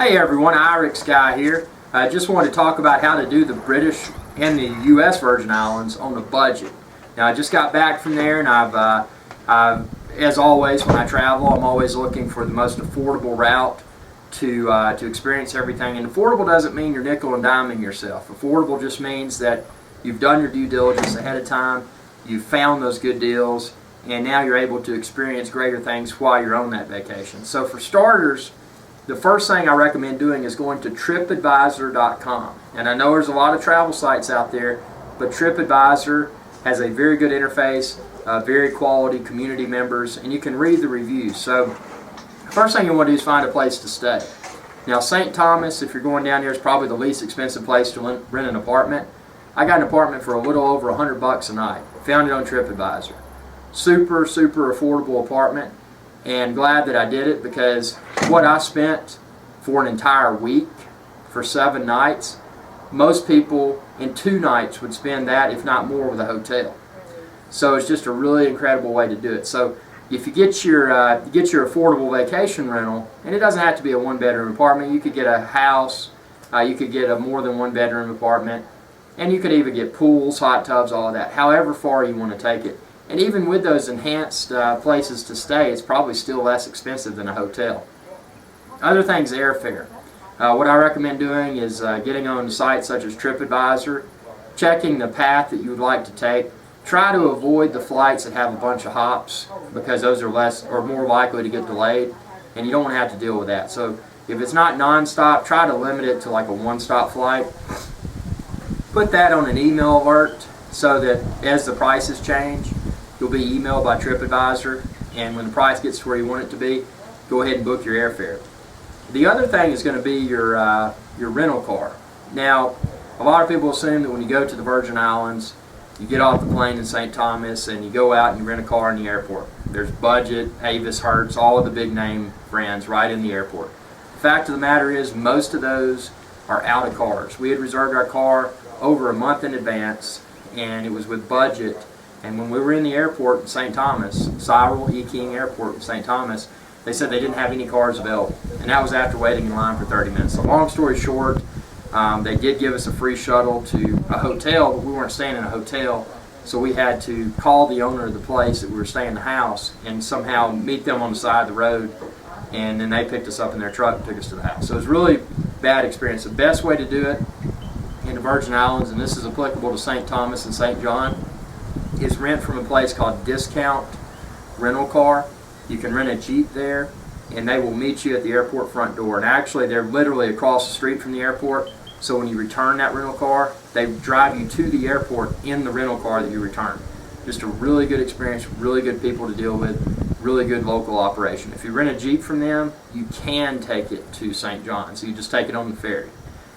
Hey everyone, Irix Guy here. I just wanted to talk about how to do the British and the U.S. Virgin Islands on a budget. Now I just got back from there, and as always when I travel, I'm always looking for the most affordable route to experience everything. And affordable doesn't mean you're nickel and diming yourself. Affordable just means that you've done your due diligence ahead of time, you've found those good deals, and now you're able to experience greater things while you're on that vacation. So for starters, the first thing I recommend doing is going to TripAdvisor.com. And I know there's a lot of travel sites out there, but TripAdvisor has a very good interface, very quality community members, and you can read the reviews. So the first thing you want to do is find a place to stay. Now St. Thomas, if you're going down there, is probably the least expensive place to rent an apartment. I got an apartment for a little over $100 a night. Found it on TripAdvisor. Super affordable apartment. And glad that I did it, because what I spent for an entire week for 7 nights, most people in 2 nights would spend that, if not more, with a hotel. So it's just a really incredible way to do it. So if you get your affordable vacation rental, and it doesn't have to be a 1-bedroom apartment, you could get a house, you could get a more than 1-bedroom apartment, and you could even get pools, hot tubs, all of that, however far you want to take it. And even with those enhanced places to stay, it's probably still less expensive than a hotel. Other things, airfare. What I recommend doing is getting on sites such as TripAdvisor, checking the path that you would like to take. Try to avoid the flights that have a bunch of hops, because those are more likely to get delayed, and you don't want to have to deal with that. So if it's not non-stop, try to limit it to like a 1-stop flight. Put that on an email alert so that as the prices change, you'll be emailed by TripAdvisor, and when the price gets to where you want it to be, go ahead and book your airfare. The other thing is going to be your rental car. Now, a lot of people assume that when you go to the Virgin Islands, you get off the plane in St. Thomas and you go out and you rent a car in the airport. There's Budget, Avis, Hertz, all of the big name brands right in the airport. The fact of the matter is, most of those are out of cars. We had reserved our car over a month in advance, and it was with Budget. And when we were in the airport in St. Thomas, Cyril E. King Airport in St. Thomas, they said they didn't have any cars available. And that was after waiting in line for 30 minutes. So long story short, they did give us a free shuttle to a hotel, but we weren't staying in a hotel. So we had to call the owner of the place that we were staying in the house and somehow meet them on the side of the road. And then they picked us up in their truck and took us to the house. So it was a really bad experience. The best way to do it in the Virgin Islands, and this is applicable to St. Thomas and St. John, is rent from a place called Discount Rental Car. You can rent a Jeep there, and they will meet you at the airport front door. And actually, they're literally across the street from the airport, so when you return that rental car, they drive you to the airport in the rental car that you return. Just a really good experience, really good people to deal with, really good local operation. If you rent a Jeep from them, you can take it to St. John, so you just take it on the ferry.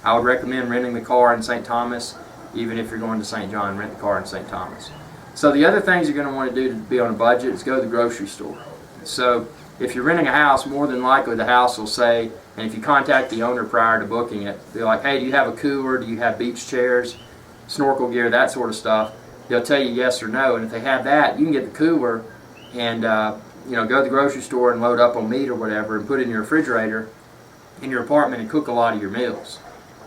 I would recommend renting the car in St. Thomas. Even if you're going to St. John, rent the car in St. Thomas. So the other things you're going to want to do to be on a budget is go to the grocery store. So if you're renting a house, more than likely the house will say, and if you contact the owner prior to booking it, they're like, hey, do you have a cooler, do you have beach chairs, snorkel gear, that sort of stuff. They'll tell you yes or no, and if they have that, you can get the cooler and go to the grocery store and load up on meat or whatever and put it in your refrigerator in your apartment and cook a lot of your meals.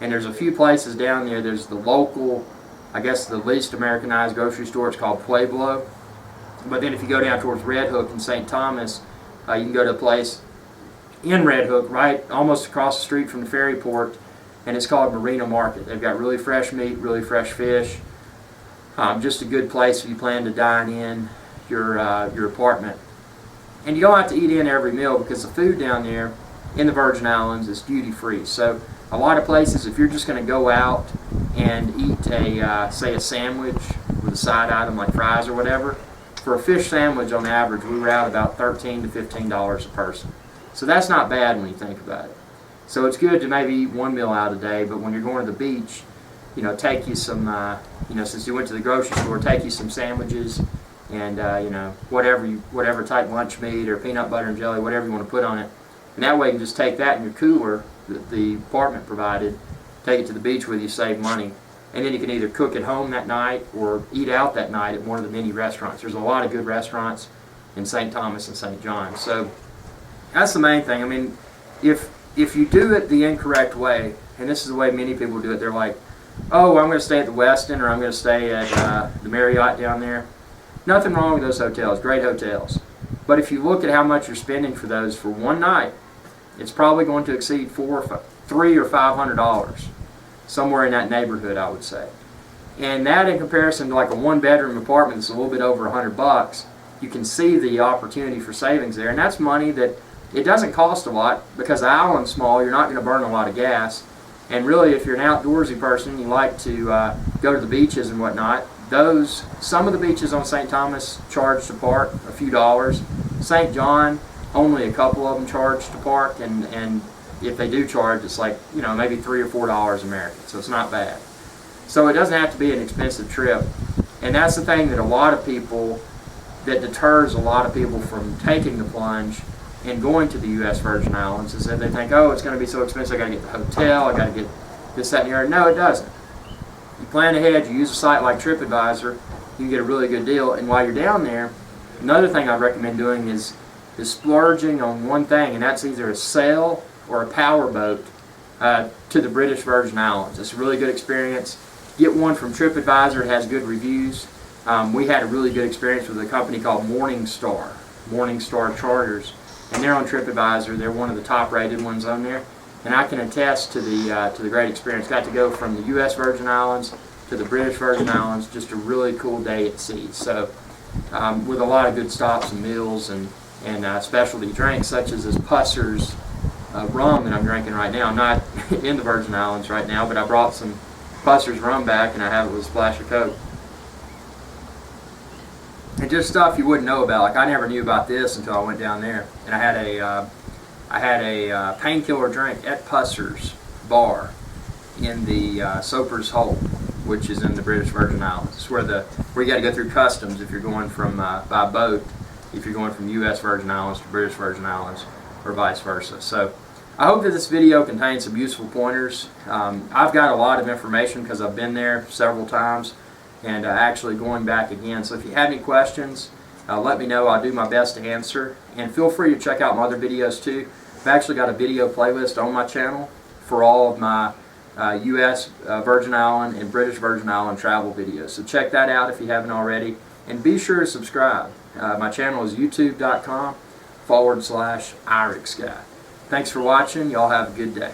And there's a few places down there. There's the local, I guess the least Americanized grocery store. It's called Pueblo. But then if you go down towards Red Hook in St. Thomas, you can go to a place in Red Hook, right almost across the street from the ferry port, and it's called Marina Market. They've got really fresh meat, really fresh fish. Just a good place if you plan to dine in your apartment. And you don't have to eat in every meal, because the food down there in the Virgin Islands is duty free. So a lot of places, if you're just going to go out and eat say a sandwich with a side item like fries or whatever, for a fish sandwich on average we were out about $13 to $15 a person. So that's not bad when you think about it. So it's good to maybe eat one meal out a day, but when you're going to the beach, take you some, since you went to the grocery store, take you some sandwiches and whatever type lunch meat or peanut butter and jelly, whatever you want to put on it. And that way you can just take that in your cooler that the apartment provided, take it to the beach with you, save money. And then you can either cook at home that night or eat out that night at one of the many restaurants. There's a lot of good restaurants in St. Thomas and St. John. So that's the main thing. I mean, if if you do it the incorrect way, and this is the way many people do it, they're like, oh, I'm going to stay at the Westin, or I'm going to stay at the Marriott down there. Nothing wrong with those hotels, great hotels. But if you look at how much you're spending for those for one night, it's probably going to exceed $300 or $500, somewhere in that neighborhood, I would say. And that, in comparison to like a one-bedroom apartment that's a little bit over $100, you can see the opportunity for savings there. And that's money that it doesn't cost a lot, because the island's small. You're not going to burn a lot of gas. And really, if you're an outdoorsy person, you like to go to the beaches and whatnot, some of the beaches on St. Thomas charge to park a few dollars. St. John, only a couple of them charge to park, and if they do charge, it's like, maybe $3 or $4 American, so it's not bad. So it doesn't have to be an expensive trip, and that's the thing that deters a lot of people from taking the plunge and going to the U.S. Virgin Islands, is that they think, oh, it's going to be so expensive, I got to get the hotel, I got to get this, that, and the other. No, it doesn't. You plan ahead, you use a site like TripAdvisor, you can get a really good deal. And while you're down there, another thing I'd recommend doing is splurging on one thing, and that's either a sail or a power boat to the British Virgin Islands. It's a really good experience. Get one from TripAdvisor, it has good reviews. We had a really good experience with a company called Morningstar Charters, and they're on TripAdvisor. They're one of the top-rated ones on there, and I can attest to the great experience. Got to go from the U.S. Virgin Islands to the British Virgin Islands. Just a really cool day at sea. So, with a lot of good stops and meals and specialty drinks such as this Pusser's rum that I'm drinking right now. I'm not in the Virgin Islands right now, but I brought some Pusser's rum back, and I have it with a splash of Coke. And just stuff you wouldn't know about. Like, I never knew about this until I went down there, and I had a painkiller drink at Pusser's bar in the Soper's Hole, which is in the British Virgin Islands. It's where you got to go through customs if you're going from by boat, if you're going from U.S. Virgin Islands to British Virgin Islands, or vice versa. So I hope that this video contains some useful pointers. I've got a lot of information because I've been there several times, and actually going back again. So if you have any questions, let me know. I'll do my best to answer. And feel free to check out my other videos too. I've actually got a video playlist on my channel for all of my U.S. Virgin Island and British Virgin Island travel videos. So check that out if you haven't already. And be sure to subscribe. My channel is youtube.com/IrixGuy. Thanks for watching. Y'all have a good day.